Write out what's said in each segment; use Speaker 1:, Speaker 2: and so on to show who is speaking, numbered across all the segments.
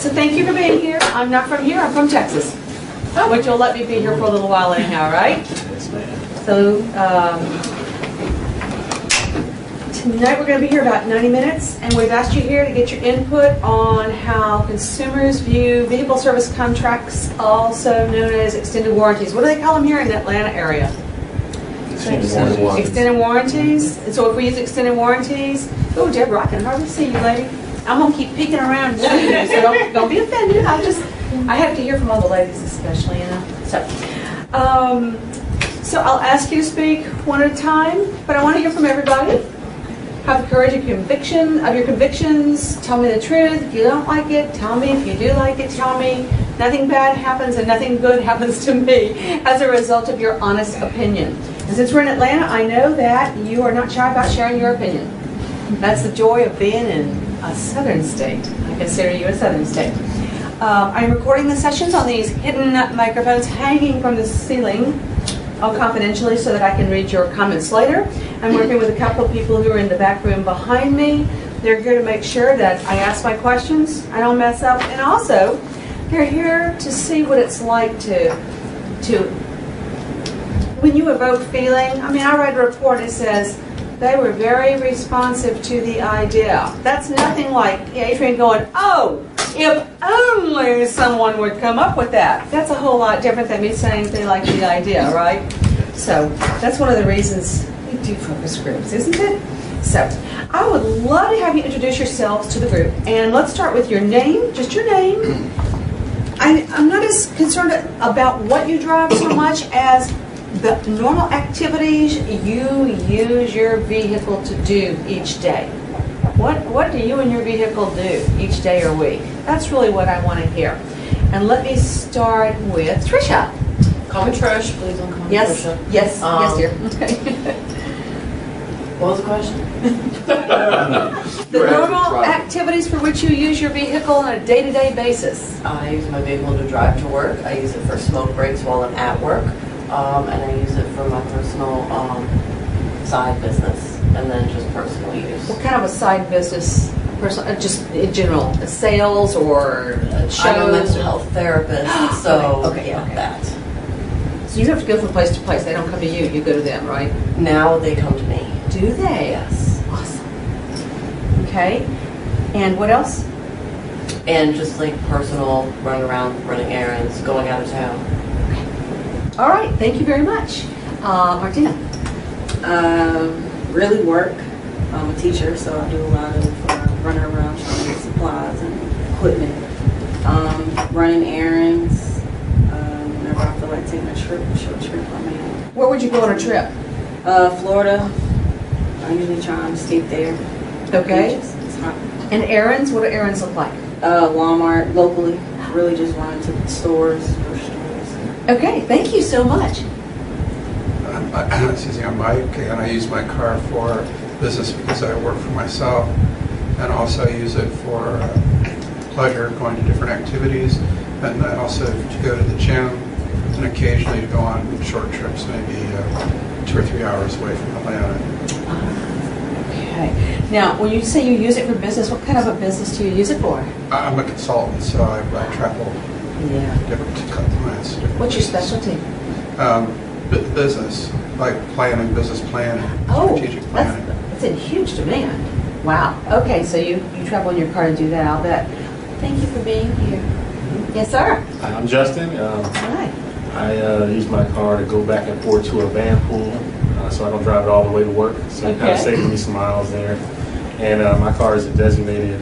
Speaker 1: So thank you for being here. I'm not from here, I'm from Texas. Which will let me be here for a little while anyhow, right?
Speaker 2: Yes, ma'am.
Speaker 1: So tonight we're going to be here about 90 minutes, and we've asked you here to get your input on how consumers view vehicle service contracts, also known as extended warranties. What do they call them here in the Atlanta area? Extended warranties. And so if we use extended warranties, oh, Deborah, I can hardly see you, lady. I'm going to keep peeking around, so don't be offended. I have to hear from all the ladies especially, you know. So I'll ask you to speak one at a time, but I want to hear from everybody. Have the courage of your convictions. Tell me the truth. If you don't like it, tell me. If you do like it, tell me. Nothing bad happens and nothing good happens to me as a result of your honest opinion. And since we're in Atlanta, I know that you are not shy about sharing your opinion. That's the joy of being in a southern state. I consider you a southern state. I'm recording the sessions on these hidden microphones hanging from the ceiling, all confidentially, so that I can read your comments later. I'm working with a couple of people who are in the back room behind me. They're here to make sure that I ask my questions, I don't mess up, and also they're here to see what it's like to when you evoke feeling. I mean, I read a report that says they were very responsive to the idea. That's nothing like Adrian going, oh, if only someone would come up with that. That's a whole lot different than me saying they like the idea, right? So that's one of the reasons we do focus groups, isn't it? So I would love to have you introduce yourselves to the group. And let's start with your name, just your name. I'm not as concerned about what you drive so much as the normal activities you use your vehicle to do each day. What do you and your vehicle do each day or week? That's really what I want to hear. And let me start with Trisha.
Speaker 3: Call me Trish. Please don't call me Trisha.
Speaker 1: Yes, dear. Okay.
Speaker 3: What was the question?
Speaker 1: The normal activities for which you use your vehicle on a day-to-day basis.
Speaker 3: I use my vehicle to drive to work. I use it for smoke breaks while I'm at work. And I use it for my personal side business, and then just personal use.
Speaker 1: What kind of a side business? Personal, just in general, sales or shows?
Speaker 3: I'm a mental health therapist, so
Speaker 1: okay.
Speaker 3: that.
Speaker 1: So you have to go from place to place. They don't come to you. You go to them, right?
Speaker 3: Now they come to me.
Speaker 1: Do they?
Speaker 3: Yes.
Speaker 1: Awesome. Okay. And what else?
Speaker 3: And just like personal, running around, running errands, going out of town.
Speaker 1: All right, thank you very much. Martina?
Speaker 4: Really work. I'm a teacher, so I do a lot of running around trying to get supplies and equipment. Running errands. Whenever I feel like taking a short trip, I mean.
Speaker 1: Where would you go on a trip?
Speaker 4: Florida. I usually try and escape there.
Speaker 1: Okay.
Speaker 4: It's hot.
Speaker 1: And errands? What do errands look like?
Speaker 4: Walmart, locally. Really just running to the stores, grocery stores.
Speaker 1: Okay, thank you so much.
Speaker 5: Excuse me, I'm Mike, and I use my car for business because I work for myself, and also use it for pleasure, going to different activities, and also to go to the gym, and occasionally to go on short trips, maybe 2 or 3 hours away from Atlanta.
Speaker 1: Okay. Now, when you say you use it for business, what kind of a business do you use it for?
Speaker 5: I'm a consultant, so I travel different clients.
Speaker 1: What's your specialty?
Speaker 5: Business, like business planning, strategic planning.
Speaker 1: That's in huge demand. Wow. Okay, so you travel in your car to do that, I'll bet. Thank you for being here. Yes, sir.
Speaker 2: I'm Justin.
Speaker 1: Hi.
Speaker 2: I use my car to go back and forth to a van pool, so I don't drive it all the way to work. So it kind of saves me some miles there. And my car is a designated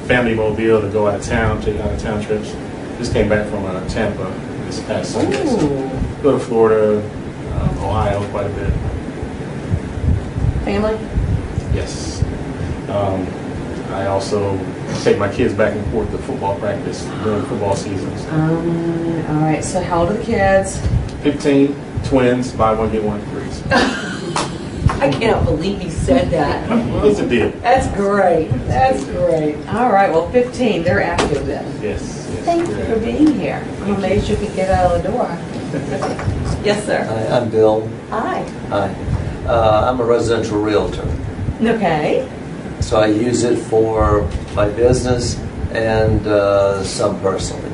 Speaker 2: family mobile to go out of town, take out of town trips. Just came back from Tampa this past Sunday. So go to Florida, Ohio quite a bit.
Speaker 1: Family?
Speaker 2: Yes. I also take my kids back and forth to football practice during football seasons.
Speaker 1: All right, so how old are the kids?
Speaker 2: 15, twins, buy one, get one free.
Speaker 1: I cannot believe he said that.
Speaker 2: It's a deal.
Speaker 1: That's great. That's great. All right, well, 15, they're active then.
Speaker 2: Yes.
Speaker 1: Thank you for being here. I'm amazed you could get out of the door. Yes, sir.
Speaker 6: Hi, I'm Bill.
Speaker 1: Hi.
Speaker 6: Hi. I'm a residential realtor.
Speaker 1: Okay.
Speaker 6: So I use it for my business and some personally.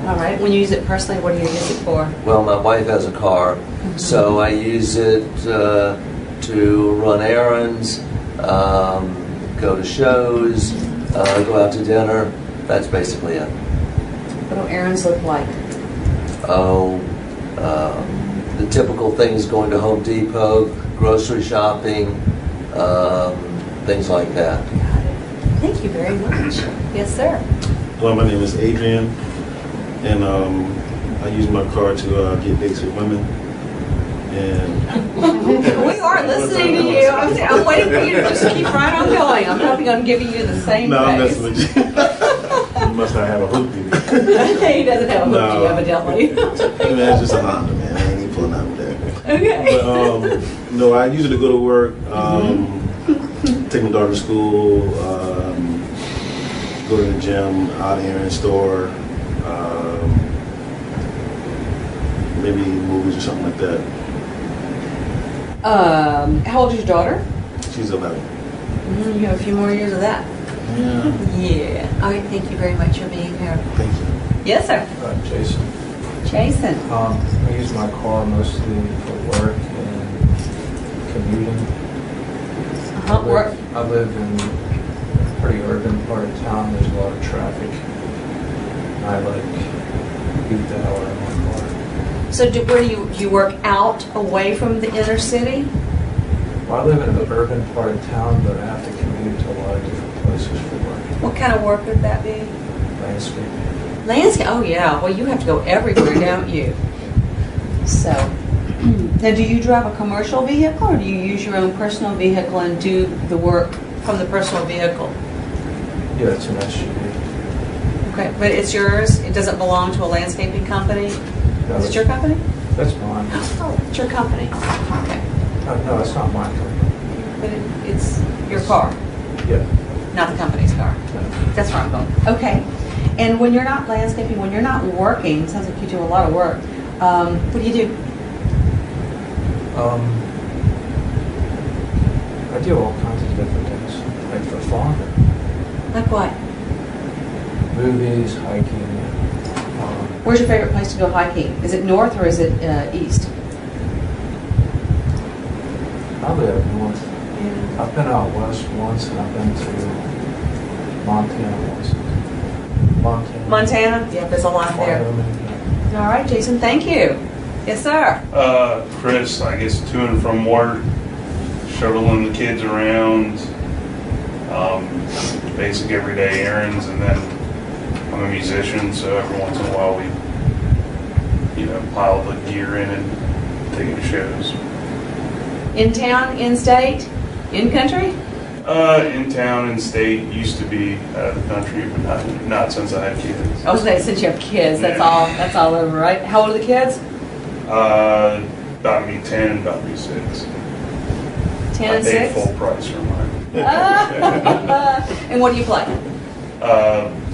Speaker 1: All right. When you use it personally, what do you use it for?
Speaker 6: Well, my wife has a car, so I use it to run errands, go to shows, go out to dinner. That's basically it.
Speaker 1: What do errands look like?
Speaker 6: Oh, the typical things: going to Home Depot, grocery shopping, things like that.
Speaker 1: Got it. Thank you very much. Yes, sir.
Speaker 7: Hello, my name is Adrian, and I use my car to get dates with women. And
Speaker 1: We are listening to you. I'm waiting for you to just keep right on going. I'm hoping I'm giving you the same
Speaker 7: no, I'm
Speaker 1: face.
Speaker 7: messing with you.
Speaker 2: You must not have a hoop, do you?
Speaker 1: He doesn't have a hoopty,
Speaker 7: No.
Speaker 1: evidently.
Speaker 7: Hey, man, it's just a Honda, man. I ain't even pulling out with that.
Speaker 1: Okay.
Speaker 7: But no, I use it to go to work, take my daughter to school, go to the gym, out here in store, maybe movies or something like that.
Speaker 1: How old is your daughter?
Speaker 7: She's 11.
Speaker 1: You have a few more years of that.
Speaker 7: Yeah.
Speaker 1: Yeah. All right. Thank you very much for being here.
Speaker 7: Thank you.
Speaker 1: Yes, sir.
Speaker 8: Jason.
Speaker 1: Jason.
Speaker 8: I use my car mostly for work and commuting.
Speaker 1: Work.
Speaker 8: I live in a pretty urban part of town. There's a lot of traffic. I beat the hell out of my car.
Speaker 1: So where do you work out away from the inner city?
Speaker 8: Well, I live in the urban part of town, but I have to commute to a lot of different places for work.
Speaker 1: What kind of work would that be?
Speaker 8: Landscaping.
Speaker 1: Landscape. Oh yeah. Well, you have to go everywhere, don't you? So, now do you drive a commercial vehicle, or do you use your own personal vehicle and do the work from the personal vehicle?
Speaker 8: Yeah, it's an SUV.
Speaker 1: Okay, but it's yours. It doesn't belong to a landscaping company. Is it your company?
Speaker 8: That's mine.
Speaker 1: Oh, it's your company. Okay,
Speaker 8: No, it's not my company.
Speaker 1: but it's your car,
Speaker 8: Yeah.
Speaker 1: not the company's car.
Speaker 8: No.
Speaker 1: That's where I'm going. Okay. And when you're not landscaping, when you're not working, it sounds like you do a lot of work. What do you do?
Speaker 8: I do all kinds of different things, like for fun,
Speaker 1: Like what?
Speaker 8: movies, hiking.
Speaker 1: Where's your favorite place to go hiking? Is it north or is it east?
Speaker 8: Probably up north. I've been out west once, and I've been to Montana once.
Speaker 1: Montana? Yeah, there's a lot there.
Speaker 8: Wyoming.
Speaker 1: All right, Jason, thank you. Yes, sir.
Speaker 9: Chris, I guess to and from work, shuttling the kids around, basic everyday errands, and then I'm a musician, so every once in a while we, pile the gear in and take it to shows.
Speaker 1: In town, in state, in country?
Speaker 9: In town and state, used to be out of the country, but not since I had kids.
Speaker 1: Oh, since you have kids, that's
Speaker 9: Yeah.
Speaker 1: all. That's all over, right? How old are the kids?
Speaker 9: About to be 10 and about to be 6.
Speaker 1: 10
Speaker 9: I
Speaker 1: and
Speaker 9: paid
Speaker 1: 6.
Speaker 9: full price for mine.
Speaker 1: And what do you play?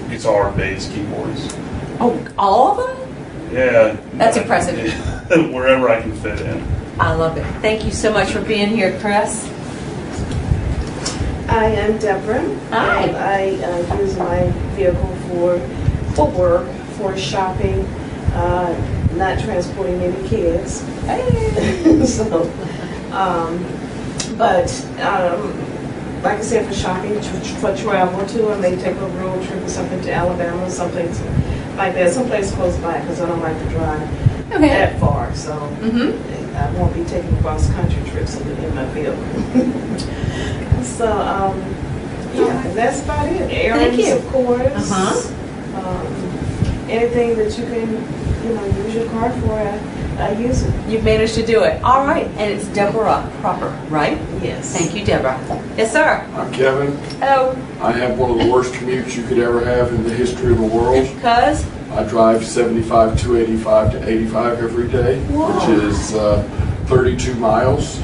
Speaker 9: Guitar, bass, keyboards.
Speaker 1: Oh, all of them?
Speaker 9: Yeah.
Speaker 1: That's impressive.
Speaker 9: Wherever I can fit in.
Speaker 1: I love it. Thank you so much for being here, Chris.
Speaker 10: I am Deborah.
Speaker 1: Hi.
Speaker 10: And I use my vehicle for work, for shopping, not transporting any kids.
Speaker 1: Hey.
Speaker 10: So, like I said, for shopping, for travel too, I may take a road trip or something to Alabama, someplace like that, someplace close by, because I don't like to drive
Speaker 1: Okay.
Speaker 10: that far. So
Speaker 1: Mm-hmm.
Speaker 10: I won't be taking cross-country trips in my vehicle. So, yeah, that's about it. Errands,
Speaker 1: you.
Speaker 10: of course.
Speaker 1: Uh-huh.
Speaker 10: Anything that you can, use your car for, I use it.
Speaker 1: You've managed to do it. All right. And it's Deborah Proper, right?
Speaker 10: Yes.
Speaker 1: Thank you, Deborah. Yes, sir.
Speaker 11: I'm Kevin.
Speaker 1: Hello.
Speaker 11: I have one of the worst commutes you could ever have in the history of the world.
Speaker 1: Cuz?
Speaker 11: I drive 75, 285 to 85 every day,
Speaker 1: Whoa.
Speaker 11: which is 32 miles.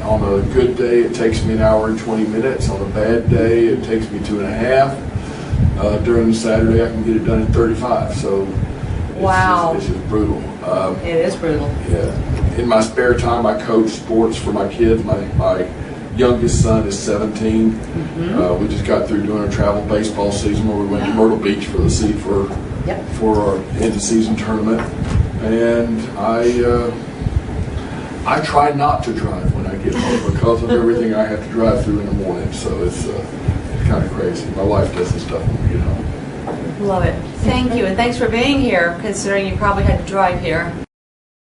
Speaker 11: On a good day, it takes me an hour and 20 minutes. On a bad day, it takes me 2.5. During the Saturday, I can get it done in 35. So
Speaker 1: Wow.
Speaker 11: it's just brutal.
Speaker 1: It is brutal.
Speaker 11: Yeah. In my spare time, I coach sports for my kids. My youngest son is 17. We just got through doing a travel baseball season where we went to Myrtle Beach for for our end of season tournament. And I try not to drive when I get home because of everything I have to drive through in the morning. So it's kind of crazy. My wife does this stuff when we get home.
Speaker 1: Love it. Thank you, and thanks for being here, considering you probably had to drive here.